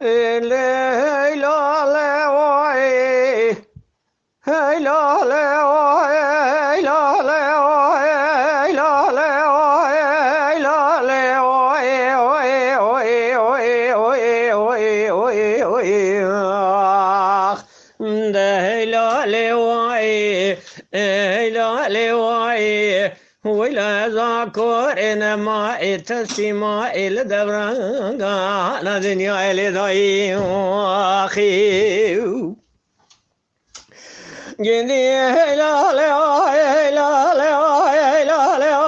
لا لا لا واي لا لا واي لا لا واي لا لا واي لا لا واي واي واي واي واي واي واي واي آخ ده لا لا واي لا لا واي ولا ذاكر إنما إتسمع الدبرانغا لدنيا لدي أخي جندي لا لا لا لا لا لا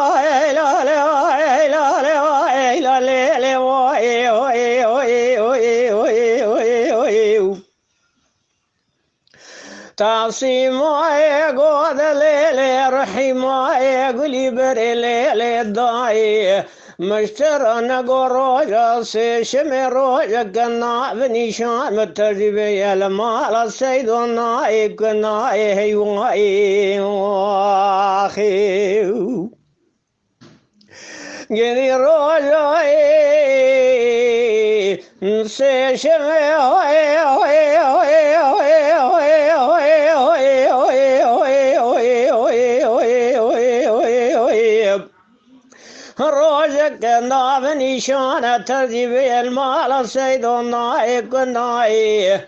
تعصيماي قود ليلي رحيماي قلي بريلي داي مشترنا قروجا سيشمي روجا قنا بنيشان مترجبي المال السيد الناي قناي هيواي واخي قلي روجا سيشمي هوي هوي هوي هوي روجك نابني شان ترجبي المال السيد النائق النائي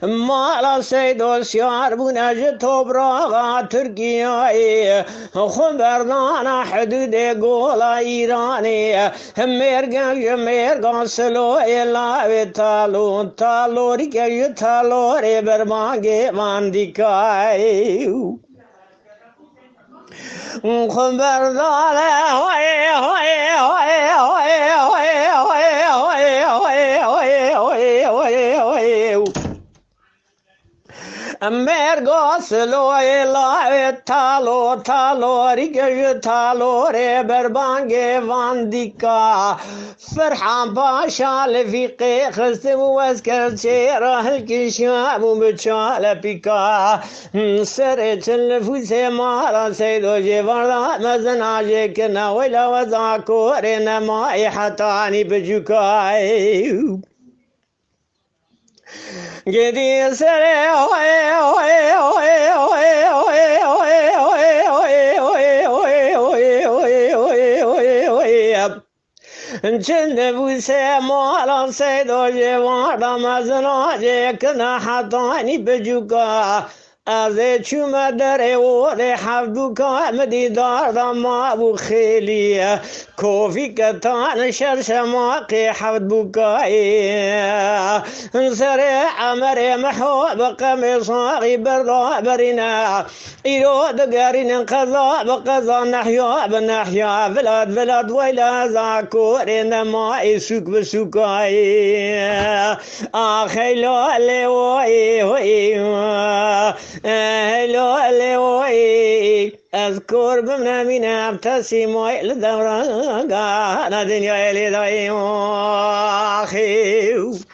مال السيد السيار بنجد براغا تركيا خبردانا حدود قولا إيراني ميرغان سلو إلا تالو ريكي تالو ريبرمانجي مانديكاي خبردار هوي هوي هوي هوي هوي هوي هوي هوي هوي هوي مرگو سلوی لای تالو ریگه تالو ری بربانگ واندیکا فرحان باشا لفیقی خستم واسکر چیره الکشام و بچال پیکا سر چلفوس مالا سیدو جوارد مزناجه کنا ویلا وزاکور نمای حتانی بجوکای جدي سري هوي هوي هوي هوي هوي هوي هوي هوي هوي هوي هوي هوي هوي جند بوسه مالا سيدو جوارد مزناجه كنا حتاني بجوكا از چوم در ور حفدو کامدی دارم ما خیلی کوفی کتان شرشماقی حفد بکایی سر عمر محوب قمصاقی بردا برنا ایرو دگرین قضا بقضا نحیا بنحیا بلاد ویلا زاکور نمائی سوک بسوکایی آخی لالی وی وی هلو لوي أذكر بمنامنا ابتسم وإلى دوران قال دنيا إلي ضيم أخي